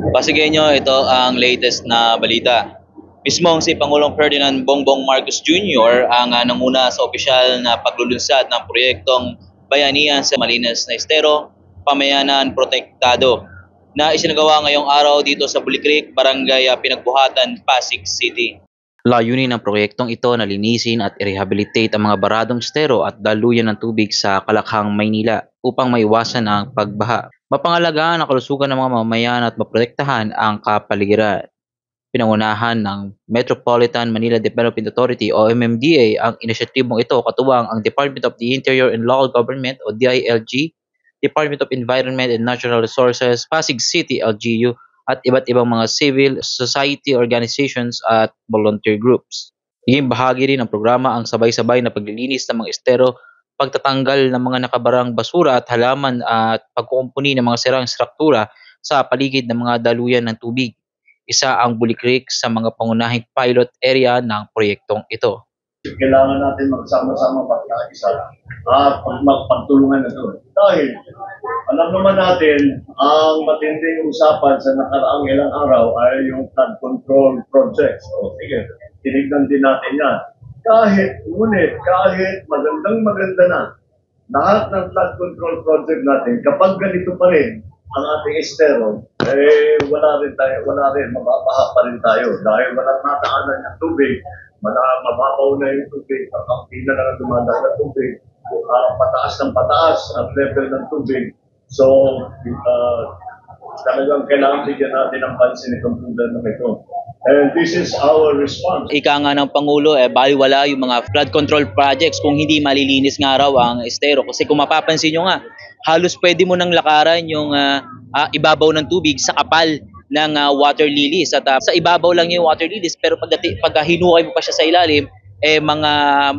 Pasigenyo, ito ang latest na balita. Mismong si Pangulong Ferdinand Bongbong Marcos Jr. ang nanguna sa opisyal na paglulunsad ng proyektong Bayanihan sa Malinas na Estero, Pamayanan Protektado na isinagawa ngayong araw dito sa Buli Creek, Barangay Pinagbuhatan, Pasig City. Layunin ng proyektong ito na linisin at i-rehabilitate ang mga baradong estero at daluyan ng tubig sa Kalakhang, Maynila upang maiwasan ang pagbaha. Mapangalagaan ang kalusugan ng mga mamamayan at maprotektahan ang kapaligiran. Pinangunahan ng Metropolitan Manila Development Authority o MMDA ang inisyatibong ito katuwang ang Department of the Interior and Local Government o DILG, Department of Environment and Natural Resources, Pasig City LGU at iba't ibang mga civil society organizations at volunteer groups. Naging bahagi rin ng programa ang sabay-sabay na paglilinis ng mga estero, pagtatanggal ng mga nakabarang basura at halaman at pagkukumpuni ng mga sirang struktura sa paligid ng mga daluyan ng tubig. Isa ang Buli Creek sa mga pangunahing pilot area ng proyektong ito. Kailangan natin magsama-sama pagkaisa at magpagtulungan na ito. Dahil alam naman natin, ang matinding usapan sa nakaraang ilang araw ay yung flood control projects. O sige, tinignan din natin yan. Kahit maganda na, lahat ng flood control project natin, kapag ganito pa rin ang ating estero, wala rin, mababaha pa rin tayo dahil walang nataanan ng tubig, mababaw na yung tubig, ang pila na dumadaan ng tubig, pataas ng pataas ang level ng tubig. So, talagang kailangan bigyan natin ng pansin itong problema na ito. And this is our response. Ika nga ng Pangulo, baliwala yung mga flood control projects kung hindi malilinis nga raw ang estero. Kasi kung mapapansin nyo nga, halos pwede mo nang lakaran yung ibabaw ng tubig sa kapal ng water lilies. At sa ibabaw lang yung water lilies, pero pag hinukay mo pa siya sa ilalim, mga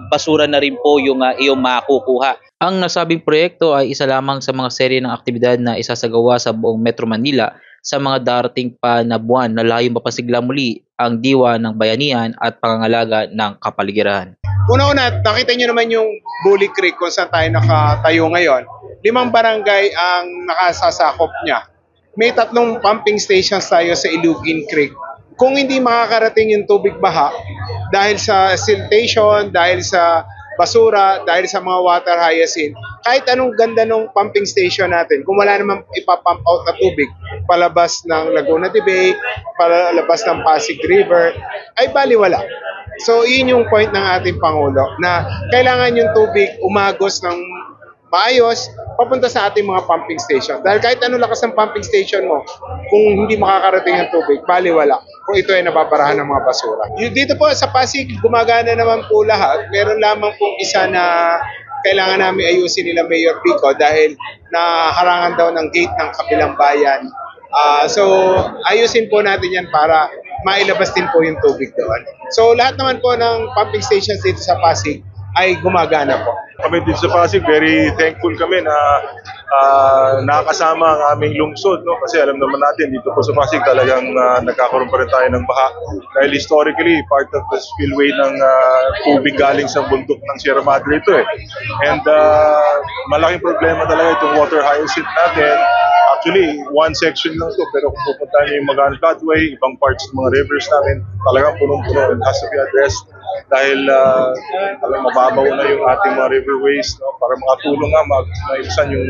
basura na rin po yung iyong makukuha. Ang nasabing proyekto ay isa lamang sa mga serye ng aktibidad na isasagawa sa buong Metro Manila sa mga darating pa na buwan na layong mapasigla muli ang diwa ng bayanihan at pangangalaga ng kapaligiran. Una-una, nakita nyo naman yung Buli Creek kung saan tayo nakatayo ngayon. 5 barangay ang nakasasakop niya. May 3 pumping stations tayo sa Ilugin Creek. Kung hindi makakarating yung tubig baha, dahil sa siltation, dahil sa basura, dahil sa mga water hyacinth, kahit anong ganda ng pumping station natin, kung wala namang ipapump out na tubig, palabas ng Laguna de Bay, palabas ng Pasig River, ay baliwala. So, yun yung point ng ating Pangulo, na kailangan yung tubig umagos ng maayos, papunta sa ating mga pumping station. Dahil kahit anong lakas ng pumping station mo, kung hindi makakarating ang tubig, baliwala. Kung ito ay nababarahan ng mga basura. Dito po sa Pasig, gumagana naman po lahat. Meron lamang pong isa na kailangan namin ayusin nila Mayor Pico dahil naharangan daw ng gate ng kabilang bayan. So, ayusin po natin yan para mailabas din po yung tubig doon. So, lahat naman po ng pumping stations dito sa Pasig ay gumagana po. Kami dito sa Pasig, very thankful kami na nakakasama ang aming lungsod, no? Kasi alam naman natin dito po sa Pasig talagang nagkakaroon pa rin tayo ng baha dahil historically part of the spillway ng tubig galing sa bundok ng Sierra Madre ito and malaking problema talaga itong water hyacinth natin. Actually, one section lang to, pero kung pupunta niyo yung Magaan Floodway, ibang parts ng mga rivers namin, talagang punong-puno and has to be addressed dahil talagang mababaw na yung ating mga riverways, no, para makatulong nga maiwasan yung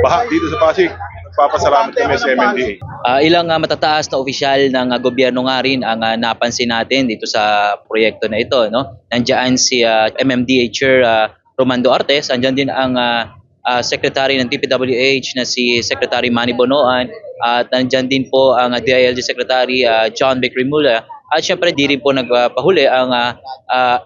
baha dito sa Pasig. Nagpapasalamat kami sa MMDA. Ilang matataas na opisyal ng gobyerno nga rin ang napansin natin dito sa proyekto na ito. No? Nandiyan si MMDA Chair Romando Artes, andyan din ang Secretary ng DPWH na si Secretary Manny Bonoan at nandyan din po ang DILG Secretary John Vic Rimula at syempre di rin po nagpahuli ang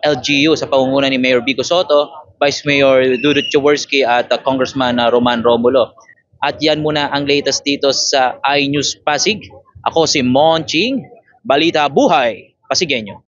LGU sa pangunguna ni Mayor Vico Soto, Vice Mayor Dudut Jaworski at Congressman Roman Romulo. At yan muna ang latest dito sa iNews Pasig. Ako si Monching, Balita Buhay, Pasigenyo.